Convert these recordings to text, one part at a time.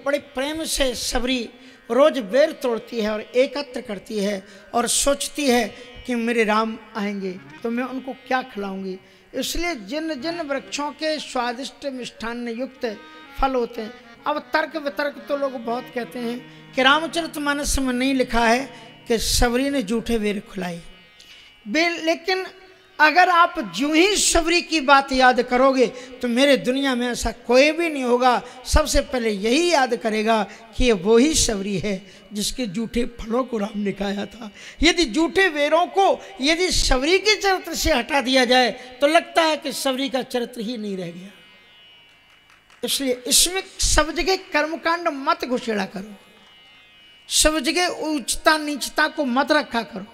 बड़े प्रेम से सबरी रोज बेर तोड़ती है और एकत्र करती है और सोचती है कि मेरे राम आएंगे तो मैं उनको क्या खिलाऊंगी। इसलिए जिन जिन वृक्षों के स्वादिष्ट मिष्ठान्न युक्त फल होते हैं, अब तर्क वितर्क तो लोग बहुत कहते हैं कि रामचरितमानस में नहीं लिखा है कि सबरी ने जूठे बेर खिलाए, लेकिन अगर आप यूं ही सबरी की बात याद करोगे तो मेरे दुनिया में ऐसा कोई भी नहीं होगा, सबसे पहले यही याद करेगा कि ये वही सबरी है जिसके जूठे फलों को राम ने खाया था। यदि जूठे बेरों को यदि सबरी के चरित्र से हटा दिया जाए तो लगता है कि सबरी का चरित्र ही नहीं रह गया। इसलिए इसमें सब जगह कर्मकांड मत घुसेड़ा करो, सब जगह उच्चता नीचता को मत रखा करो।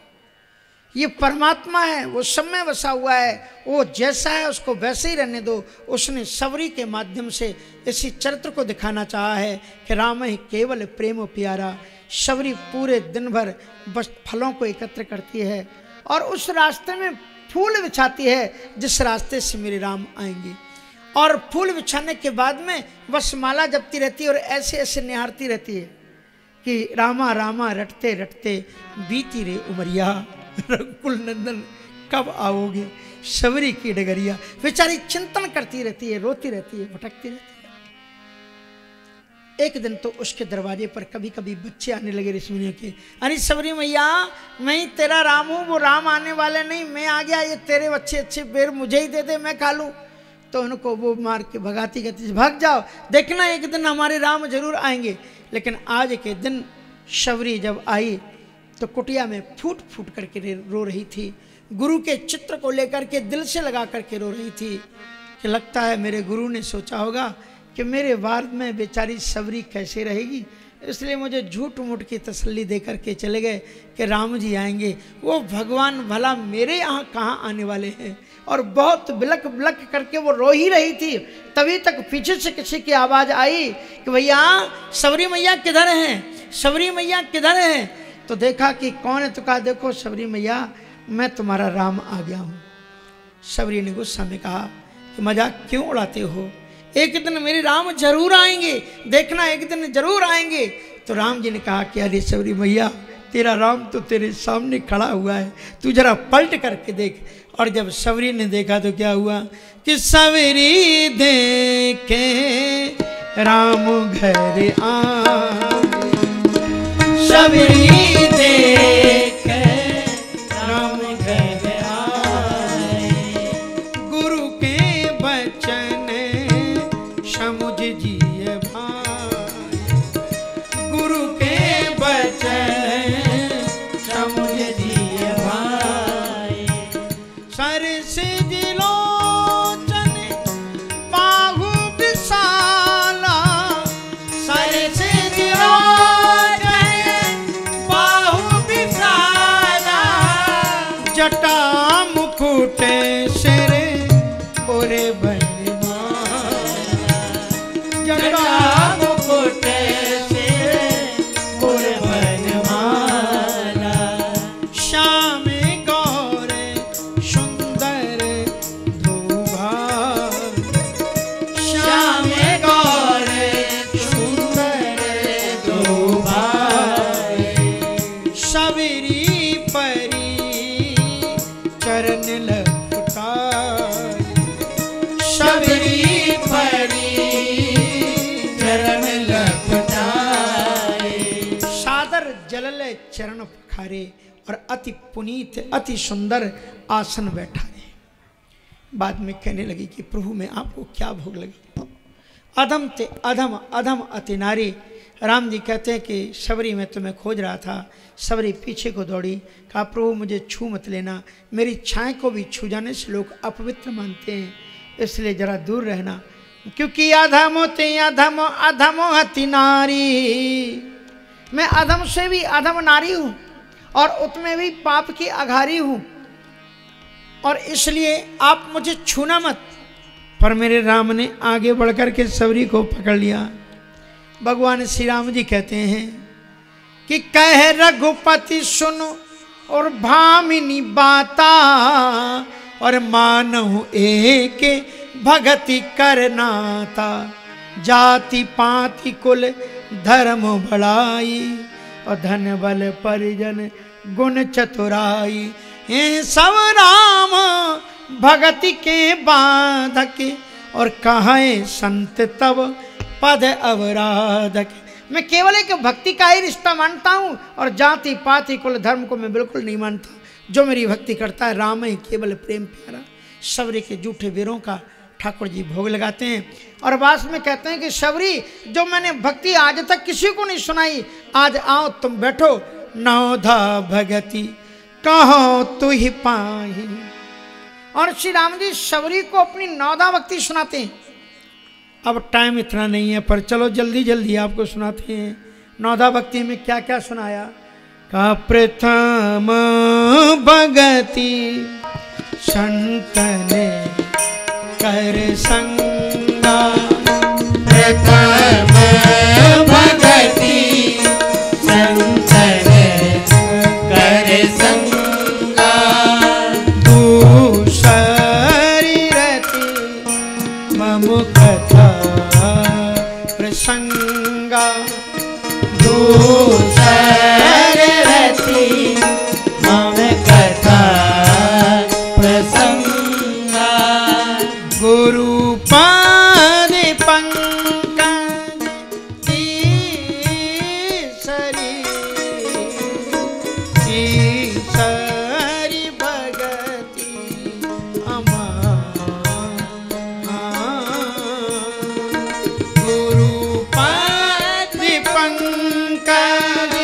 ये परमात्मा है, वो सब में बसा हुआ है, वो जैसा है उसको वैसे ही रहने दो। उसने सबरी के माध्यम से इसी चरित्र को दिखाना चाहा है कि राम ही केवल प्रेम प्यारा। सबरी पूरे दिन भर बस फलों को एकत्र करती है और उस रास्ते में फूल बिछाती है जिस रास्ते से मेरे राम आएंगे, और फूल बिछाने के बाद में बस माला जपती रहती है और ऐसे ऐसे निहारती रहती है कि रामा रामा रटते रटते बीती रे उमरिया, रघुकुल नंदन कब आओगे सबरी की डगरिया। बेचारी चिंतन करती रहती है, रोती रहती है, भटकती रहती है। एक दिन तो उसके दरवाजे पर कभी कभी बच्चे आने लगे ऋषिमुनियों के, अरे सबरी मैया मैं ही तेरा राम हूँ, वो राम आने वाले नहीं, मैं आ गया, ये तेरे अच्छे अच्छे बेर मुझे ही दे दे, मैं खा लूँ। तो उनको वो मार के भगाती कहती भाग जाओ, देखना एक दिन हमारे राम जरूर आएंगे। लेकिन आज के दिन सबरी जब आई तो कुटिया में फूट फूट करके रो रही थी, गुरु के चित्र को लेकर के दिल से लगा करके रो रही थी कि लगता है मेरे गुरु ने सोचा होगा कि मेरे बाद में बेचारी सबरी कैसे रहेगी, इसलिए मुझे झूठ मूठ की तसल्ली दे करके चले गए कि राम जी आएंगे। वो भगवान भला मेरे यहाँ कहाँ आने वाले हैं। और बहुत बिलक बिलक करके वो रो ही रही थी, तभी तक पीछे से किसी की आवाज़ आई कि भैया सबरी मैया किधर हैं, सबरी मैया किधर हैं। तो देखा कि कौन है, तो कहा देखो सबरी मैया मैं तुम्हारा राम आ गया हूँ। सबरी ने गुस्सा में कहा कि मजाक क्यों उड़ाते हो, एक दिन मेरे राम जरूर आएंगे, देखना एक दिन जरूर आएंगे। तो राम जी ने कहा कि अरे सबरी मैया तेरा राम तो तेरे सामने खड़ा हुआ है, तू जरा पलट करके देख। और जब सबरी ने देखा तो क्या हुआ कि सबरी देखे राम घर आ, सबरी देखे राम घर आए, गुरु के बचन समुझ जिए भाई, गुरु के बचन समुझ जिए भाई। सर से जिलोचन बाहु विशाला, सर से जटा मुकुट सिर ओरे बनमाला, जटा मुकुट सिर ओरे बनमाला। श्याम गौर सुंदर धोभा, श्याम गौर सुंदर धोभा। सबरी चरण लपटाए, सबरी परी चरण लपटाए। सादर जलले चरण पखारे और अति पुनीत अति सुंदर आसन बैठाए। बाद में कहने लगी कि प्रभु मैं आपको क्या भोग लगी, अधम ते अधम अधम अति नारी। राम जी कहते हैं कि सबरी में तुम्हें खोज रहा था, सबरी पीछे को दौड़ी, कहा प्रभु मुझे छू मत लेना, मेरी छाया को भी छू जाने से लोग अपवित्र मानते हैं, इसलिए जरा दूर रहना, क्योंकि अधम ते अधम अधम अति नारी, मैं अधम से भी अधम नारी हूँ और उसमें भी पाप की अघारी हूँ, और इसलिए आप मुझे छूना मत। पर मेरे राम ने आगे बढ़कर के सबरी को पकड़ लिया। भगवान श्री राम जी कहते हैं कि कह रघुपति सुन और भामिनी बाता, और मानहु एक भगति करनाता, जाति पाति कुल धर्म बढ़ाई और धन बल परिजन गुण चतुराई। ये सब राम भगति के बाधक और कहे संत तब पद अवराधक। मैं केवल एक भक्ति का ही रिश्ता मानता हूँ और जाति पाति कुल धर्म को मैं बिल्कुल नहीं मानता। जो मेरी भक्ति करता है राम ही केवल प्रेम प्यारा। शबरी के जूठे वीरों का ठाकुर जी भोग लगाते हैं और बाद में कहते हैं कि शबरी जो मैंने भक्ति आज तक किसी को नहीं सुनाई, आज आओ तुम बैठो नौधा भगति कहो तू ही पाही। और श्री राम जी शबरी को अपनी नौधा भक्ति सुनाते हैं। अब टाइम इतना नहीं है पर चलो जल्दी जल्दी आपको सुनाते हैं। नौधा भक्ति में क्या क्या सुनाया। का प्रथम भगति संत ने कर संगा। प्रथम भगति संत ने कर संगा। दूसरी रति मम कथा प्रसंगा। दूसरी रति मम कथा प्रसंगा। गुरु पाद पंकज ईसरी भगति गुरु पाद पंकज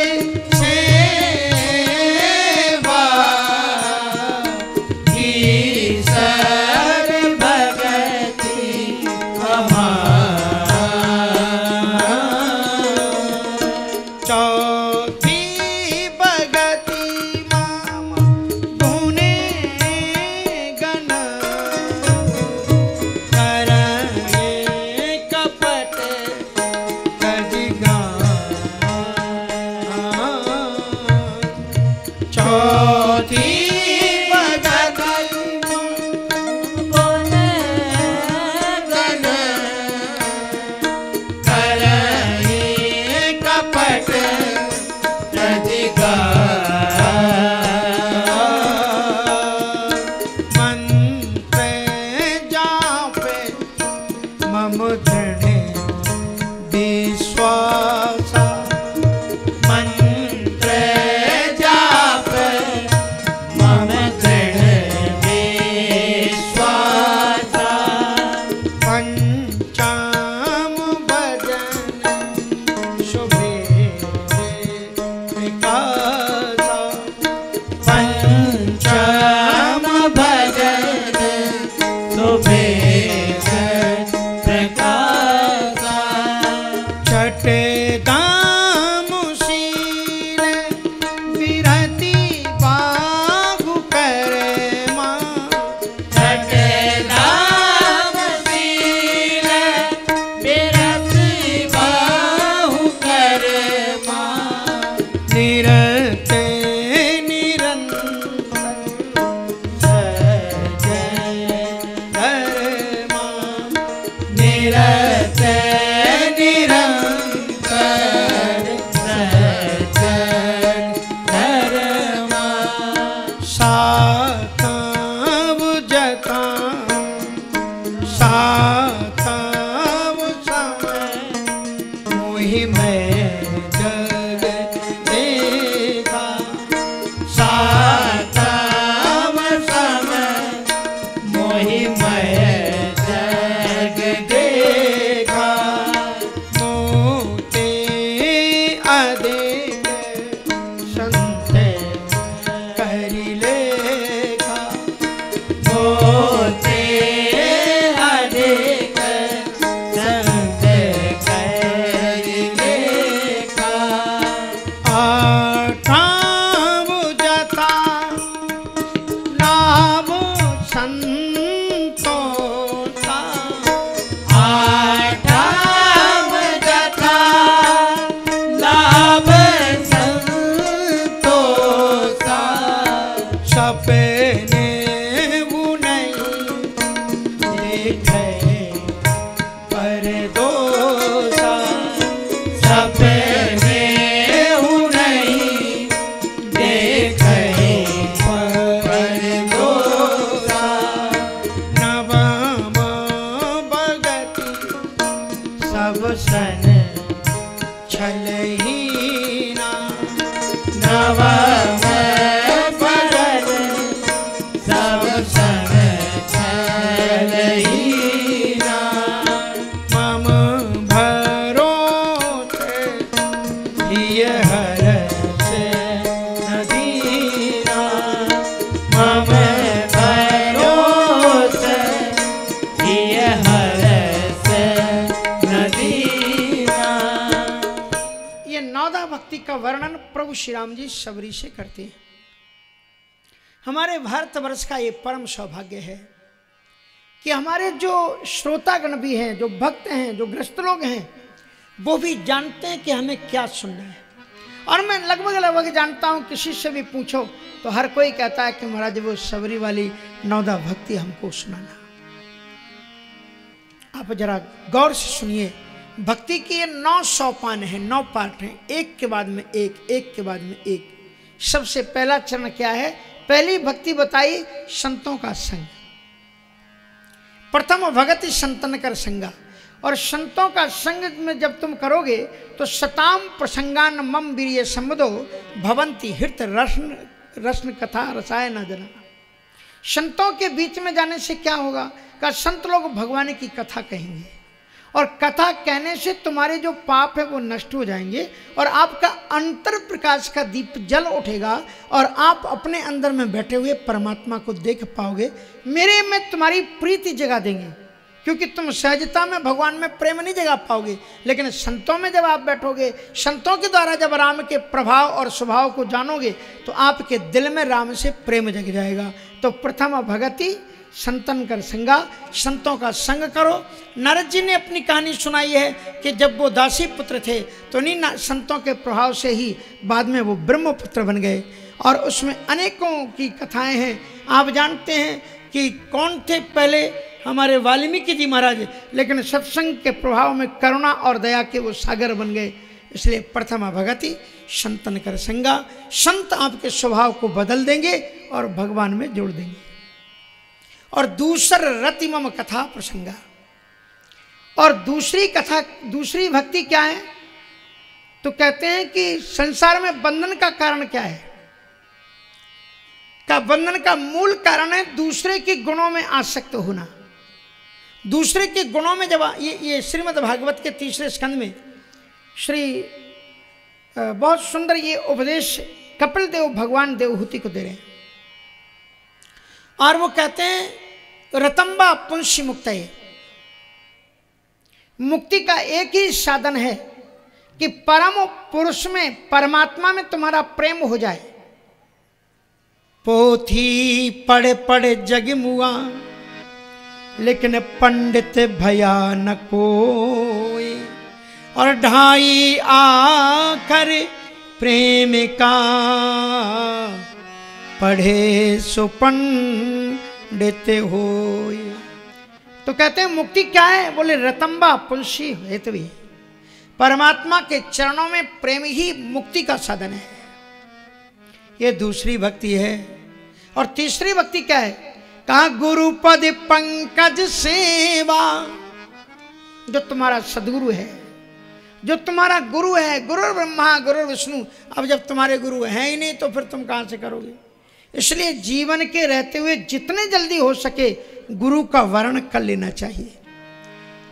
सेवा ईसर भगति चौथी भगति माम गुने गण करए कपट चौथी भगति गुण गण करए कपट मंत्र जापे मम दृढ़ विश्वासा। मंत्र जापे मम दृढ़ विश्वासा। पंचाम भजन शुभे विकासा। पंचाम भजन सुभेद प्रकाशा। छठ दाम शील विरति बाहु करे माँ। छठ नाम शील विरति बाहु कर माँ। निरते निरंतर सजय कर माँ। निरते निरंतर सजय कर माँ। सातव जतां सातव समय मोहि मैं जग देखा। सातव समय मोहि मैं जग देखा। मोते अधिक संत करि लेखा। मोते अधिक संत कर लेखा। आठाव जथा लाभ संतोषा। आठाम जथा लाभ वर्णन प्रभु श्री राम जी शबरी से करते हैं। हमारे भारतवर्ष का ये परम सौभाग्य है कि हमारे जो श्रोतागण भी हैं, जो भक्त हैं, जो ग्रस्त लोग हैं, वो भी जानते हैं कि हमें क्या सुनना है। और मैं लगभग जानता हूं, किसी से भी पूछो तो हर कोई कहता है कि महाराज वो शबरी वाली नौदा भक्ति हमको सुनाना। आप जरा गौर से सुनिए, भक्ति की ये 9 सोपान है, 9 पार्ट हैं, एक के बाद में एक, एक के बाद में एक। सबसे पहला चरण क्या है? पहली भक्ति बताई संतों का संग। प्रथम भगति संतन कर संगा। और संतों का संग में जब तुम करोगे तो शताम प्रसंगान मम वीर्य संबदो भवंती हृत रस्न कथा रसायन जना। संतों के बीच में जाने से क्या होगा? का संत लोग भगवान की कथा कहेंगे और कथा कहने से तुम्हारे जो पाप है वो नष्ट हो जाएंगे और आपका अंतर प्रकाश का दीप जल उठेगा और आप अपने अंदर में बैठे हुए परमात्मा को देख पाओगे। मेरे में तुम्हारी प्रीति जगा देंगे, क्योंकि तुम सहजता में भगवान में प्रेम नहीं जगा पाओगे। लेकिन संतों में जब आप बैठोगे, संतों के द्वारा जब राम के प्रभाव और स्वभाव को जानोगे तो आपके दिल में राम से प्रेम जग जाएगा। तो प्रथम भगति संतन कर संगा, संतों का संग करो। नारद जी ने अपनी कहानी सुनाई है कि जब वो दासी पुत्र थे तो इन्हीं संतों के प्रभाव से ही बाद में वो ब्रह्मपुत्र बन गए। और उसमें अनेकों की कथाएं हैं। आप जानते हैं कि कौन थे पहले? हमारे वाल्मीकि जी महाराज, लेकिन सत्संग के प्रभाव में करुणा और दया के वो सागर बन गए। इसलिए प्रथमा भगति संतन कर संगा, संत आपके स्वभाव को बदल देंगे और भगवान में जोड़ देंगे। और दूसर रतिमम कथा प्रसंगा। और दूसरी कथा, दूसरी भक्ति क्या है? तो कहते हैं कि संसार में बंधन का कारण क्या है? का बंधन का मूल कारण है दूसरे के गुणों में आसक्त होना। दूसरे के गुणों में जब ये श्रीमद् भागवत के 3 स्कंद में श्री बहुत सुंदर ये उपदेश कपिल देव भगवान देवहूति को दे रहे हैं। और वो कहते हैं रतंबा पुंसी मुक्तये, मुक्ति का एक ही साधन है कि परम पुरुष में, परमात्मा में तुम्हारा प्रेम हो जाए। पोथी पढ़े पढ़े जग मुआ, लेकिन पंडित भया न कोई। और ढाई आखर प्रेम का, पढ़े सो पंडित होय। तो कहते हैं मुक्ति क्या है? बोले रतंबा पुंसी हेतवी, परमात्मा के चरणों में प्रेम ही मुक्ति का साधन है। ये दूसरी भक्ति है। और तीसरी भक्ति क्या है? कहा गुरुपद पंकज सेवा। जो तुम्हारा सदगुरु है, जो तुम्हारा गुरु है, गुरु ब्रह्मा गुरु विष्णु। अब जब तुम्हारे गुरु हैं ही नहीं तो फिर तुम कहां से करोगे? इसलिए जीवन के रहते हुए जितने जल्दी हो सके गुरु का वर्ण कर लेना चाहिए।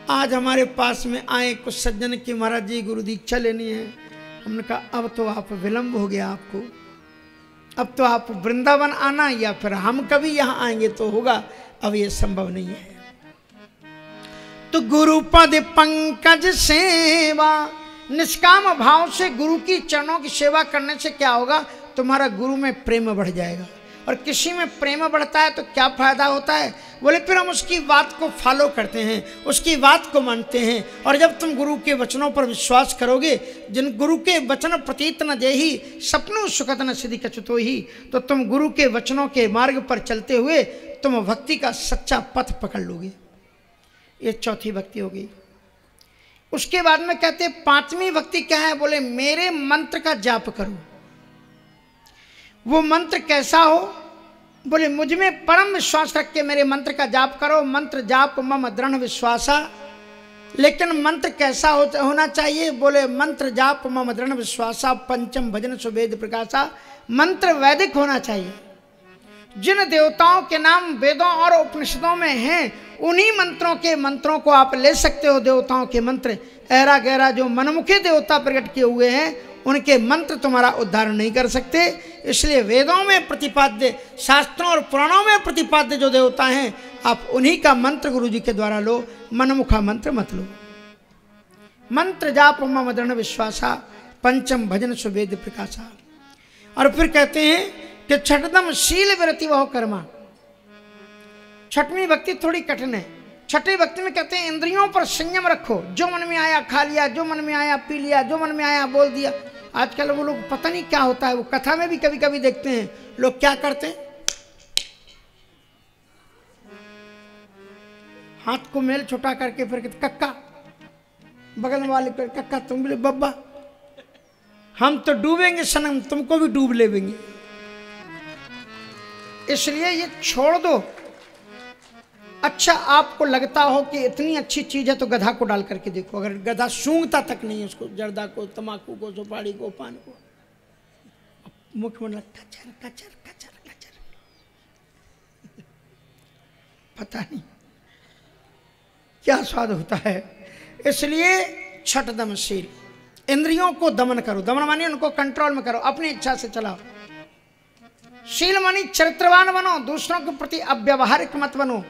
आज हमारे पास में आए कुछ सज्जन की महाराज जी गुरु दीक्षा लेनी है। हमने कहा अब तो आप विलंब हो गया आपको, अब तो आप वृंदावन आना या फिर हम कभी यहाँ आएंगे तो होगा, अब ये संभव नहीं है। तो गुरुपद पंकज सेवा, निष्काम भाव से गुरु की चरणों की सेवा करने से क्या होगा? तुम्हारा गुरु में प्रेम बढ़ जाएगा। और किसी में प्रेम बढ़ता है तो क्या फायदा होता है? बोले फिर हम उसकी बात को फॉलो करते हैं, उसकी बात को मानते हैं। और जब तुम गुरु के वचनों पर विश्वास करोगे, जिन गुरु के वचन प्रतीत न जेहि सपनों सुखत न सिद्धि कछुतो ही, तो तुम गुरु के वचनों के मार्ग पर चलते हुए तुम भक्ति का सच्चा पथ पकड़ लोगे। ये चौथी भक्ति हो गई। उसके बाद में कहते पांचवी भक्ति क्या है? बोले मेरे मंत्र का जाप करो। वो मंत्र कैसा हो? बोले मुझ में परम विश्वास रख के मेरे मंत्र का जाप करो। मंत्र जाप मम दृढ़ विश्वासा। लेकिन मंत्र कैसा होना चाहिए? बोले मंत्र जाप मम दृढ़ विश्वासा पंचम भजन सुवेद प्रकाशा। मंत्र वैदिक होना चाहिए। जिन देवताओं के नाम वेदों और उपनिषदों में हैं उन्हीं मंत्रों को आप ले सकते हो। देवताओं के मंत्र ऐरा गहरा जो मनमुखी देवता प्रकट किए हुए हैं उनके मंत्र तुम्हारा उद्धार नहीं कर सकते। इसलिए वेदों में प्रतिपाद्य, शास्त्रों और पुराणों में प्रतिपाद्य जो देवता हैं आप उन्हीं का मंत्र गुरु जी के द्वारा लो, मनमुखा मंत्र मत लो। मंत्र जाप मम दृढ़ विश्वासा पंचम भजन सुवेद प्रकाशा। और फिर कहते हैं कि छठदम शील विरति वह कर्मा। छठवीं भक्ति थोड़ी कठिन है। छठी भक्ति में कहते हैं इंद्रियों पर संयम रखो। जो मन में आया खा लिया, जो मन में आया पी लिया, जो मन में आया बोल दिया। आजकल वो लोग पता नहीं क्या होता है, वो कथा में भी कभी कभी देखते हैं लोग क्या करते हैं, हाथ को मेल छोटा करके फिर कहते कक्का, बगल वाले पर कक्का, तुम बोले बब्बा हम तो डूबेंगे सनम, तुमको भी डूब लेंगे। इसलिए ये छोड़ दो। अच्छा आपको लगता हो कि इतनी अच्छी चीज है तो गधा को डाल करके देखो। अगर गधा सूंघता तक नहीं है उसको, जर्दा को, तमाकू को, सुपारी को, पान को, मुख में कचर कचर कचर कचर, पता नहीं क्या स्वाद होता है। इसलिए छठ दमशील, इंद्रियों को दमन करो। दमन मानिए उनको कंट्रोल में करो, अपनी इच्छा से चलाओ। शील मानी चरित्रवान बनो, दूसरों के प्रति अव्यवहारिक मत बनो।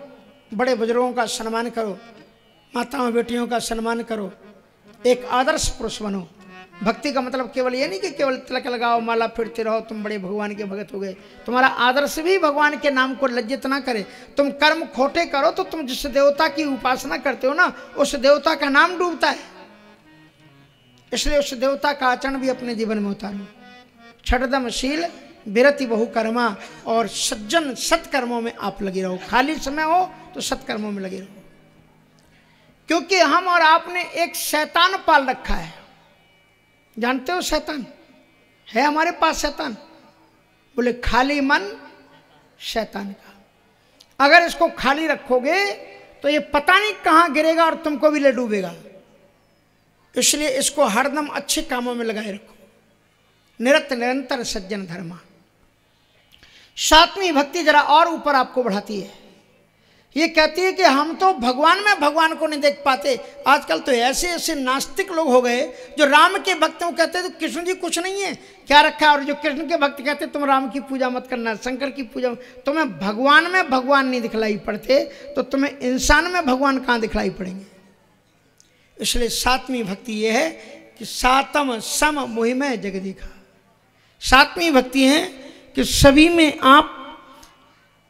बड़े बुजुर्गों का सम्मान करो, माताओं बेटियों का सम्मान करो, एक आदर्श पुरुष बनो। भक्ति का मतलब केवल ये नहीं कि केवल तिलक लगाओ, माला फिरते रहो, तुम बड़े भगवान के भगत हो गए। तुम्हारा आदर्श भी भगवान के नाम को लज्जित ना करे। तुम कर्म खोटे करो तो तुम जिस देवता की उपासना करते हो ना उस देवता का नाम डूबता है। इसलिए उस देवता का आचरण भी अपने जीवन में उतारो। छठदमशील विरति बहु कर्मा, और सज्जन सत्कर्मों में आप लगे रहो। खाली समय हो तो सत्कर्मों में लगे रहो। क्योंकि हम और आपने एक शैतान पाल रखा है। जानते हो शैतान है हमारे पास। शैतान बोले खाली मन शैतान का। अगर इसको खाली रखोगे तो ये पता नहीं कहां गिरेगा और तुमको भी ले डूबेगा। इसलिए इसको हरदम अच्छे कामों में लगाए रखो। निरंतर सज्जन धर्मा। सातवीं भक्ति जरा और ऊपर आपको बढ़ाती है। ये कहती है कि हम तो भगवान में भगवान को नहीं देख पाते। आजकल तो ऐसे ऐसे नास्तिक लोग हो गए जो राम के भक्तों को कहते हैं तो कृष्ण जी कुछ नहीं है, क्या रखा है। और जो कृष्ण के भक्त कहते तुम राम की पूजा मत करना, शंकर की पूजा। तुम्हें भगवान में भगवान नहीं दिखलाई पड़ते तो तुम्हें इंसान में भगवान कहाँ दिखलाई पड़ेंगे। इसलिए सातवीं भक्ति ये है कि सातम सम मोहिमय जग देखा। सातवीं भक्ति है कि सभी में आप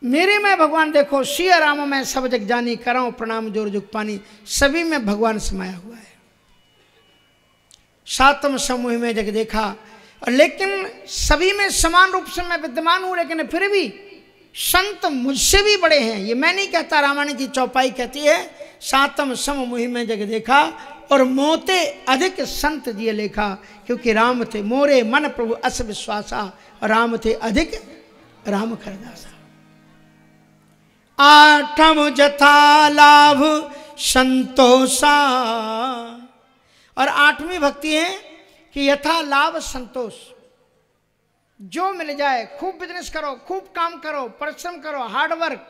मेरे में भगवान देखो। सिया राम में सब जग जानी, कराऊं प्रणाम जोर जुग पानी। सभी में भगवान समाया हुआ है। सातम समूह में जग देखा। और लेकिन सभी में समान रूप से मैं विद्यमान हूं, लेकिन फिर भी संत मुझसे भी बड़े हैं। ये मैं नहीं कहता, रामायण की चौपाई कहती है सातम समूह में जग देखा और मोते अधिक संत जिय लेखा। क्योंकि राम थे मोरे मन प्रभु अस विश्वासा, और राम थे अधिक राम करदासा। आठम जथा लाभ संतोषा। और आठवीं भक्ति है कि यथा लाभ संतोष। जो मिल जाए, खूब बिजनेस करो, खूब काम करो, परिश्रम करो, हार्ड वर्क,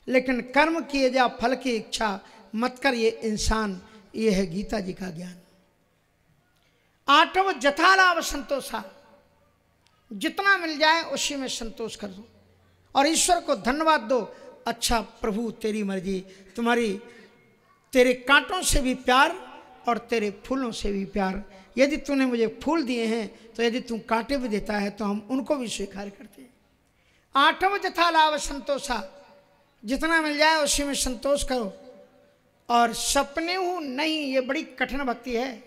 लेकिन कर्म किए जा फल की इच्छा मत कर ये इंसान। ये है गीता जी का ज्ञान। आठव जथा लाभ संतोषा। जितना मिल जाए उसी में संतोष कर दो और ईश्वर को धन्यवाद दो। अच्छा प्रभु तेरी मर्जी, तुम्हारी, तेरे कांटों से भी प्यार और तेरे फूलों से भी प्यार। यदि तूने मुझे फूल दिए हैं तो यदि तू कांटे भी देता है तो हम उनको भी स्वीकार करते हैं। आठव जथा लाभ संतोषा। जितना मिल जाए उसी में संतोष करो। और सपने हूँ नहीं, ये बड़ी कठिन भक्ति है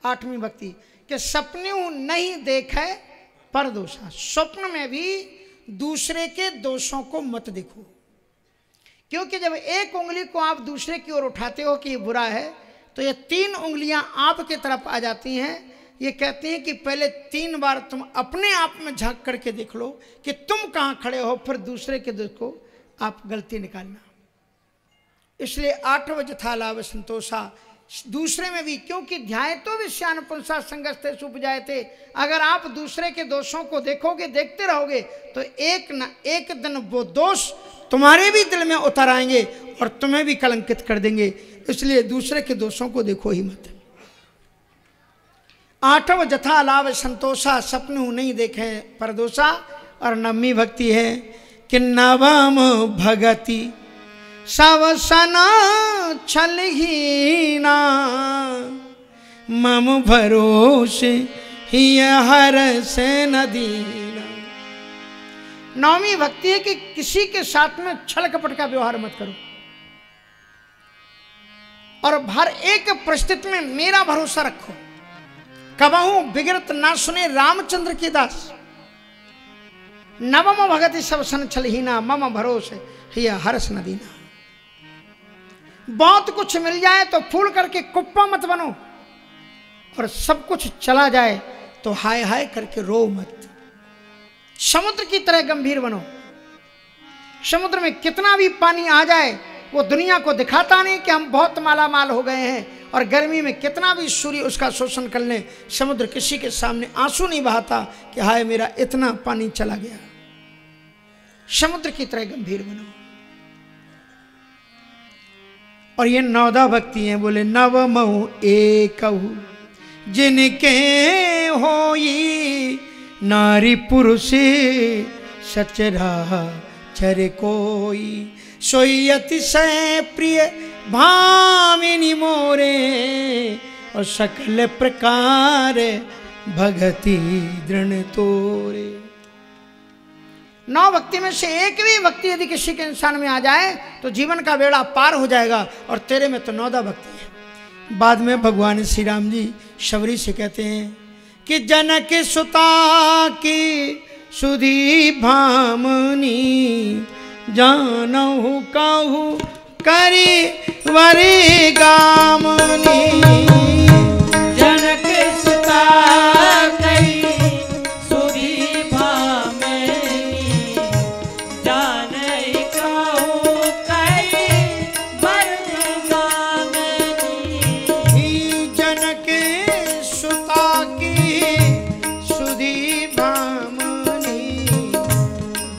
आठवीं भक्ति, कि सपने हूँ नहीं देखे पर दोषा। स्वप्न में भी दूसरे के दोषों को मत देखो। क्योंकि जब एक उंगली को आप दूसरे की ओर उठाते हो कि ये बुरा है तो ये 3 उंगलियां आपके तरफ आ जाती हैं। ये कहती हैं कि पहले 3 बार तुम अपने आप में झांक करके देख लो कि तुम कहाँ खड़े हो, फिर दूसरे के देखो आप गलती निकालना। इसलिए 8 जथा लाभ संतोषा, दूसरे में भी, क्योंकि ध्याय तो विषयान पुंसा संगस्ते उपजाए थे। अगर आप दूसरे के दोषों को देखोगे, देखते रहोगे, तो एक न एक दिन वो दोष तुम्हारे भी दिल में उतर आएंगे और तुम्हें भी कलंकित कर देंगे। इसलिए दूसरे के दोषों को देखो ही मत। 8 जथा लाभ संतोषा, सपनों नहीं देखे परदोषा। और 9वीं भक्ति है कि नवम भगति सवसना छलहीना, मम भरोसे ही हर से नदीना। 9वीं भक्ति है कि किसी के साथ में छल कपट का व्यवहार मत करो और हर एक परिस्थिति में मेरा भरोसा रखो। कबहू बिगड़त ना सुने रामचंद्र की दास। नवम भगति सवसन छलहीना, मम भरोसे ही हर्ष नदीना। बहुत कुछ मिल जाए तो फूल करके कुप्पा मत बनो, और सब कुछ चला जाए तो हाय हाय करके रो मत। समुद्र की तरह गंभीर बनो। समुद्र में कितना भी पानी आ जाए वो दुनिया को दिखाता नहीं कि हम बहुत माला माल हो गए हैं, और गर्मी में कितना भी सूर्य उसका शोषण कर ले, समुद्र किसी के सामने आंसू नहीं बहाता कि हाय मेरा इतना पानी चला गया। समुद्र की तरह गंभीर बनो। और ये 9 भक्ति हैं। बोले नवमऊ एकहु जिनके होई, नारी पुरुष सचराचर कोई, सोई अतिशय प्रिय भामिनी मोरे, और सकल प्रकार भगति दृढ़ तोरे। 9 भक्ति में से एक भी भक्ति यदि किसी के इंसान में आ जाए तो जीवन का बेड़ा पार हो जाएगा। और तेरे में तो 9 भक्ति है। बाद में भगवान श्री राम जी शबरी से कहते हैं कि जनक सुता की सुधी भामनी, जानहु कहु करी वरी गामनी। जनक सुता कई सुधी भामनी, जानई कहु कई वरी गामनी। जनक सुता की सुधी भामनी,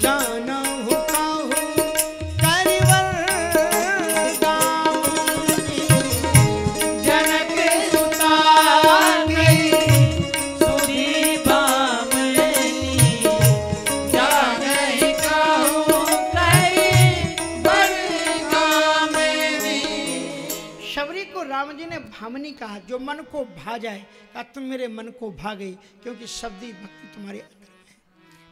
जानहु कहु करी वरी गामनी। जनक सुता कई सुधी भामनी, जानई कहु कई वरी गामनी। शबरी को राम जी ने भामनी कहा, जो मन को भा जाए। कहा तुम मेरे मन को भा गई, क्योंकि शब्दी भक्ति तुम्हारे अंदर है।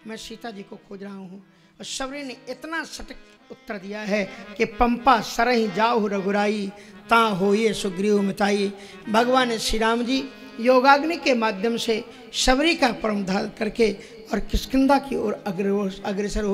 मैं सीता जी को खोज रहा हूँ। और शबरी ने इतना सटीक उत्तर दिया है कि पंपा सरहि जाहु रघुराई, ता होइए सुग्रीव मिताई। भगवान श्री राम जी योगाग्नि के माध्यम से शबरी का परम धारण करके और किष्किंधा की ओर अग्रसर हो